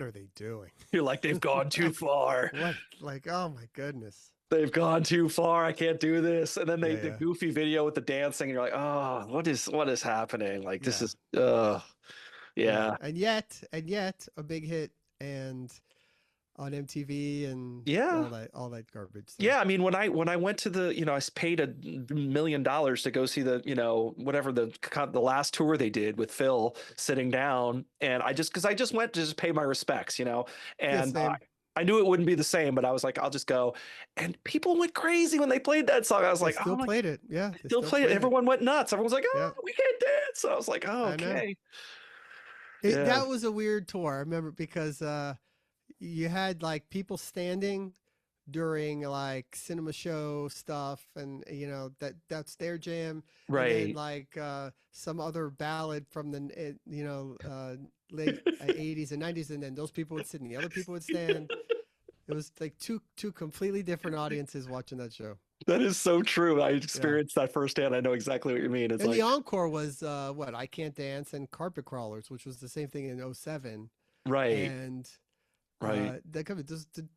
S2: are they doing?
S1: You're like they've gone too far.
S2: What, like, oh my goodness.
S1: They've gone too far. I can't do this. And then
S2: Yeah,
S1: the
S2: yeah,
S1: goofy video with the dancing, and you're like, oh, what is happening? Like this
S2: yeah,
S1: is
S2: yeah.
S1: yeah.
S2: And yet, a big hit and on MTV and
S1: Yeah.
S2: all that garbage. So
S1: Yeah, I mean, when I went to I paid $1 million to go see whatever the last tour they did with Phil sitting down, and because I just went to just pay my respects,
S2: yeah,
S1: and
S2: same.
S1: I knew it wouldn't be the same, but I was like, I'll just go, and people went crazy when they played that song. I was
S2: They
S1: like, oh
S2: still
S1: my,
S2: played it. Yeah,
S1: they
S2: they
S1: still
S2: still
S1: play it.
S2: played it.
S1: Everyone went nuts. Everyone was like,
S2: Yeah,
S1: oh, we can't dance. So I was like, oh,
S2: I know.
S1: okay, yeah,
S2: That was a weird tour. I remember because you had like people standing during like cinema show stuff, and that's their jam, and then
S1: right.
S2: like some other ballad from the late 80s and 90s, and then those people would sit and the other people would stand. It was like two completely different audiences watching that show.
S1: That is so true. I
S2: Yeah.
S1: experienced that firsthand. I know exactly what you mean. It's
S2: And the
S1: like,
S2: encore was what I Can't Dance and Carpet Crawlers, which was the same thing in '07.
S1: right,
S2: And
S1: right.
S2: that kind of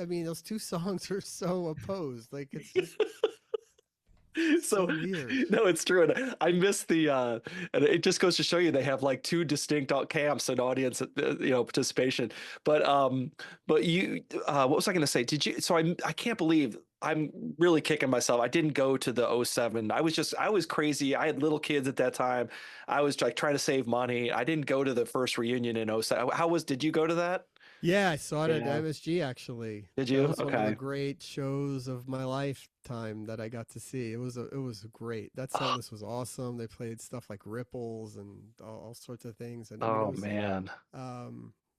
S2: I mean, those two songs are so opposed. Like it's just
S1: So
S2: so weird.
S1: no, it's true. And I miss and it just goes to show you they have like two distinct camps and audience, participation. But what was I going to say? I can't believe I'm really kicking myself. I didn't go to the '07. I was crazy. I had little kids at that time. I was like trying to save money. I didn't go to the first reunion in '07. Did you go to that?
S2: Yeah, I saw it at
S1: Yeah.
S2: MSG actually.
S1: Did
S2: That
S1: you?
S2: was one of the
S1: Okay.
S2: great shows of my lifetime that I got to see. It was great. That set
S1: Oh,
S2: list was awesome. They played stuff like Ripples and all sorts of things. And I mean, it
S1: oh
S2: was
S1: man.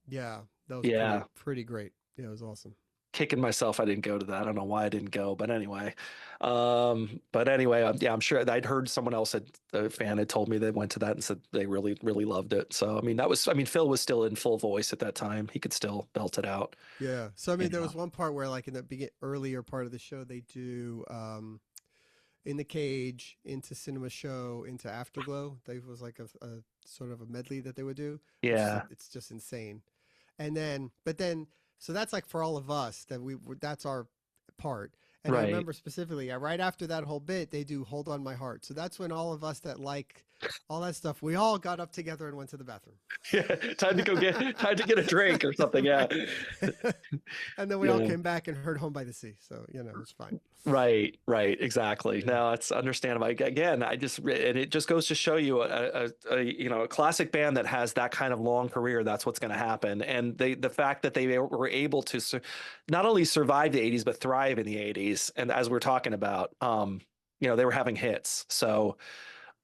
S2: yeah, that was
S1: Yeah.
S2: pretty great. Yeah, it was awesome.
S1: Kicking myself I didn't go to that. I don't know why I didn't go, but anyway, yeah, I'm sure I'd heard someone else a fan had told me they went to that and said they really really loved it. So I mean Phil was still in full voice at that time. He could still belt it out.
S2: Yeah. So I
S1: You
S2: mean, there
S1: know.
S2: was one part where, like, in the earlier part of the show, they do In the Cage, into Cinema Show, into Afterglow. That was like a sort of a medley that they would do, which is
S1: Yeah.
S2: it's just insane. And then, but then, so that's like for all of us that that's our part. And I
S1: Right.
S2: remember specifically, right after that whole bit, they do "Hold on My Heart." So that's when all of us that like all that stuff, we all got up together and went to the bathroom.
S1: Yeah. Time to get a drink or something. Yeah.
S2: Right. And then we all
S1: Yeah.
S2: came back and heard "Home by the Sea." So it was fine.
S1: Right, right, exactly.
S2: Yeah.
S1: No, it's understandable. Again, and it just goes to show you a classic band that has that kind of long career. That's what's going to happen, and the fact that they were able to not only survive the '80s but thrive in the '80s, and as we're talking about, they were having hits, so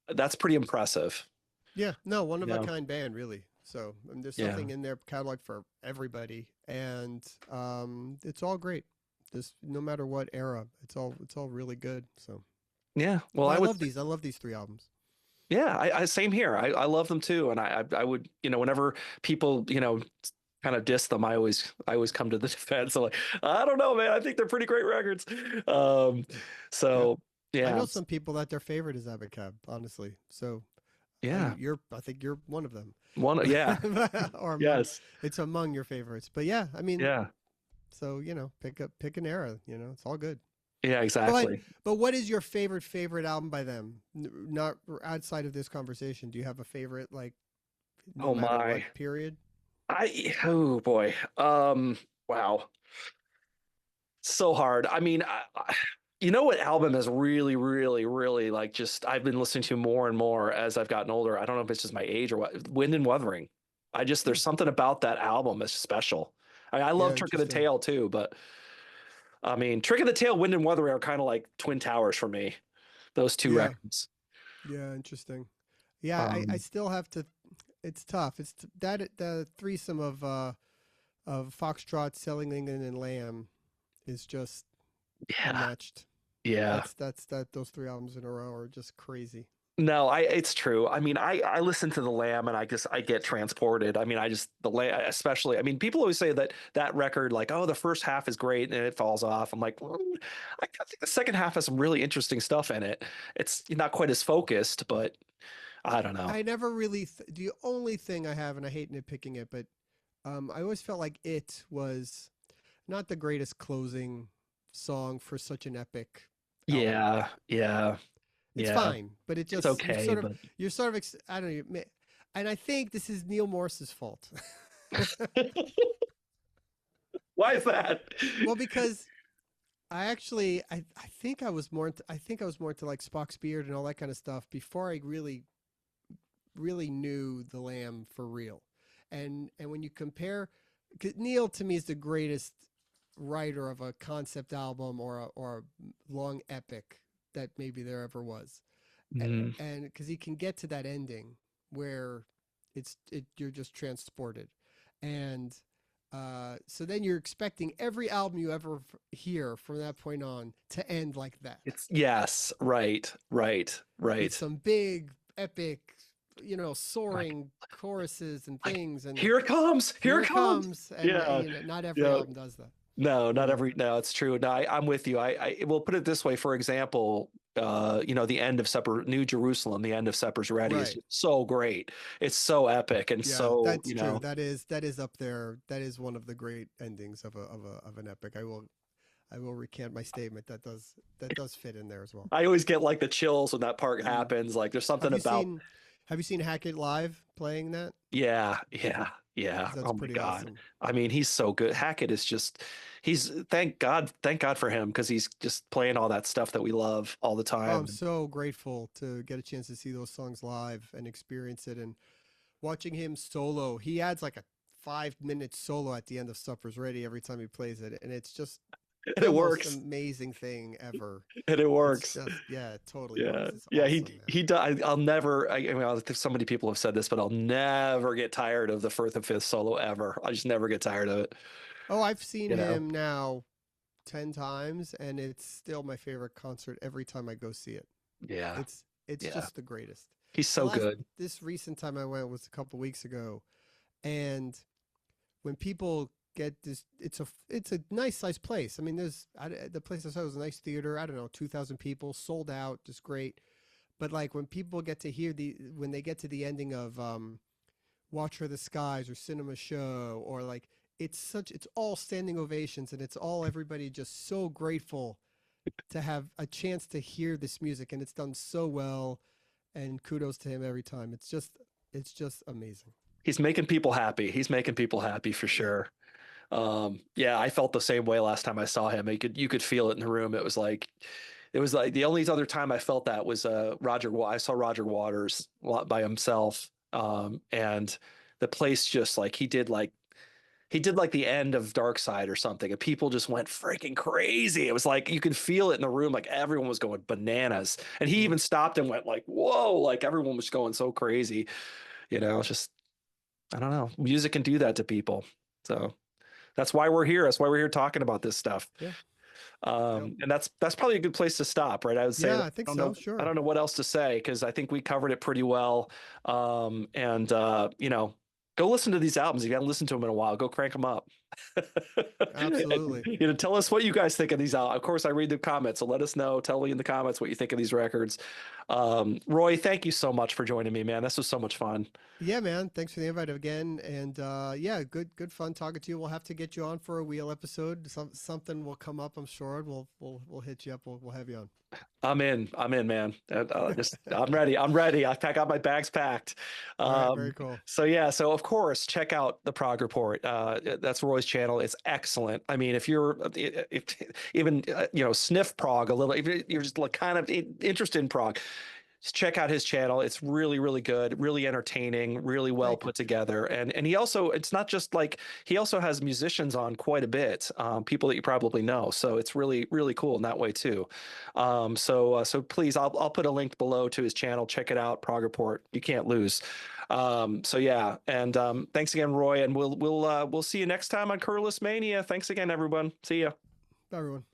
S1: that's pretty impressive.
S2: Yeah, no, one
S1: You
S2: of a
S1: know,
S2: kind band, really. So there's
S1: yeah,
S2: something in their catalog for everybody, and it's all great. Just no matter what era, it's all really good. So,
S1: yeah. Well,
S2: but
S1: I
S2: I
S1: would.
S2: love these. I love these three albums.
S1: Yeah, I same here. I love them too, and I would whenever people kind of diss them, I always come to the defense. I'm like, I don't know, man. I think they're pretty great records. Um,
S2: Yeah,
S1: so
S2: I
S1: yeah,
S2: know some people that their favorite is Abacab, honestly. So
S1: yeah,
S2: I think you're one of them,
S1: one, yeah,
S2: or among
S1: yes,
S2: it's among your favorites. But yeah, I mean,
S1: yeah,
S2: so pick an era. It's all good.
S1: yeah,
S2: But
S1: exactly.
S2: but what is your favorite album by them? Not outside of this conversation. Do you have a favorite, like, no
S1: Oh
S2: matter
S1: my,
S2: what period?
S1: oh boy, wow, so hard. I mean, you know what album is really, really, really like just I've been listening to more and more as I've gotten older. I don't know if it's just my age or what. Wind and Wuthering.
S2: Hmm.
S1: There's something about that album that's special. I love
S2: Yeah,
S1: Trick of the
S2: interesting.
S1: Tail too, but I mean, Trick of the Tail, Wind and Wuthering are kind of like twin towers for me. Those two
S2: Yeah,
S1: records.
S2: yeah, interesting. Yeah, I
S1: Um,
S2: still have to. It's tough. That the threesome of Foxtrot, Selling England, and Lamb is just
S1: yeah,
S2: unmatched.
S1: yeah.
S2: That those three albums in a row are just crazy.
S1: No, it's true. I mean, I listen to the Lamb and I get transported. I mean, the Lamb especially. I mean, people always say that record like, oh, the first half is great and it falls off. I'm like, I think the second half has some really interesting stuff in it. It's not quite as focused, but I don't know.
S2: I never really. The only thing I have, and I hate nitpicking it, but I always felt like it was not the greatest closing song for such an epic album.
S1: Yeah, yeah,
S2: It's
S1: yeah.
S2: fine, but it
S1: It's
S2: just
S1: okay, but
S2: you're sort of I don't know, and I think this is Neil Morse's fault.
S1: why is that?
S2: Well, because I think I think I was more into like Spock's beard and all that kind of stuff before I really knew the Lamb for real. And when you compare, 'cause Neil to me is the greatest writer of a concept album or a long epic that maybe there ever was.
S1: Mm,
S2: And because he can get to that ending where you're just transported, and so then you're expecting every album you ever hear from that point on to end like that,
S1: it's yes, right, right,
S2: with
S1: right.
S2: some big epic,
S1: Like
S2: soaring choruses and
S1: like
S2: things, and
S1: here it comes, here
S2: here
S1: it
S2: it
S1: comes.
S2: comes, and
S1: Yeah,
S2: not every
S1: yeah.
S2: album does that.
S1: No, not
S2: Yeah,
S1: every. No, it's true. No, I'm with you. I will put it this way. For example, the end of Supper, New Jerusalem, the end of Supper's Ready is
S2: right.
S1: just so great. It's so epic and
S2: Yeah,
S1: so,
S2: that's true. That is up there. That is one of the great endings of an epic. I will recant my statement. That does fit in there as well.
S1: I always get like the chills when that part
S2: Mm.
S1: happens. Like there's
S2: Have
S1: something
S2: you
S1: about,
S2: seen Have you seen Hackett live playing that?
S1: yeah, yeah, yeah.
S2: Because that's
S1: Oh my
S2: pretty
S1: God.
S2: awesome.
S1: I mean, he's so good. Hackett is just, thank God for him because he's just playing all that stuff that we love all the
S2: Oh, I'm
S1: time.
S2: so grateful to get a chance to see those songs live and experience it. And watching him solo, he adds like a 5 minute solo at the end of Supper's Ready every time he plays it, and it's just
S1: And it
S2: the most
S1: works.
S2: amazing thing ever.
S1: And it
S2: It's
S1: works.
S2: just, yeah, it totally
S1: Yeah,
S2: works. It's
S1: yeah.
S2: awesome, man.
S1: He does. I'll never. I mean, so many people have said this, but I'll never get tired of the Firth and Fifth solo ever. I just never get tired of it.
S2: Oh, I've seen
S1: You know.
S2: him now 10 times, and it's still my favorite concert every time I go see it.
S1: Yeah,
S2: It's
S1: yeah.
S2: just the greatest.
S1: He's
S2: The
S1: so
S2: last
S1: good.
S2: This recent time I went was a couple weeks ago, and when people get this. It's a nice sized place. I mean, the place I saw was a nice theater. I don't know, 2,000 people, sold out, just great. But like when people get to hear when they get to the ending of Watch for the Skies or Cinema Show, or like it's all standing ovations, and it's all everybody just so grateful to have a chance to hear this music, and it's done so well, and kudos to him every time. It's just amazing.
S1: He's making people happy. He's making people happy for
S2: Yeah.
S1: sure. Yeah, I felt the same way last time I saw him. You could feel it in the room. It was like the only other time I felt that was I saw Roger Waters by himself. And the place just like he did like the end of Dark Side or something, and people just went freaking crazy. It was like you could feel it in the room, like everyone was going bananas. And he
S2: Yep.
S1: even stopped and went like, "Whoa!" Like everyone was going so crazy. It's just I don't know. Music can do that to people. So that's why we're here. That's why we're here talking about this stuff.
S2: Yeah. Yep.
S1: And that's probably a good place to stop, right? I would say
S2: Yeah,
S1: that
S2: I think
S1: I don't
S2: so.
S1: know I
S2: Sure.
S1: don't know what else to say because I think we covered it pretty well. And go listen to these albums. If you haven't listened to them in a while, go crank them up. And,
S2: Absolutely.
S1: tell us what you guys think of these albums. Of course, I read the comments, so let us know. Tell me in the comments what you think of these records. Roy, thank you so much for joining me, man. This was so much fun.
S2: Yeah, man. Thanks for the invite again. And yeah, good fun talking to you. We'll have to get you on for a wheel episode. Something will come up, I'm sure. We'll hit you up. We'll have you on.
S1: I'm in, man. I'm ready. I'm ready. I got my bags packed.
S2: All right,
S1: Um,
S2: very cool.
S1: so yeah, so of course, check out the Prog Report. That's Roy's channel. It's excellent. I mean, if even sniff prog a little, if you're just like kind of interested in prog, just check out his channel. It's really, really good, really entertaining, really well
S2: Thank you.
S1: put together. And he also, it's not just like he also has musicians on quite a bit, people that you probably know. So it's really, really cool in that way too. So please, I'll put a link below to his channel. Check it out, Prog Report. You can't lose. So yeah, and thanks again, Roy, and we'll see you next time on Curless Mania. Thanks again, everyone. See ya.
S2: Bye, everyone.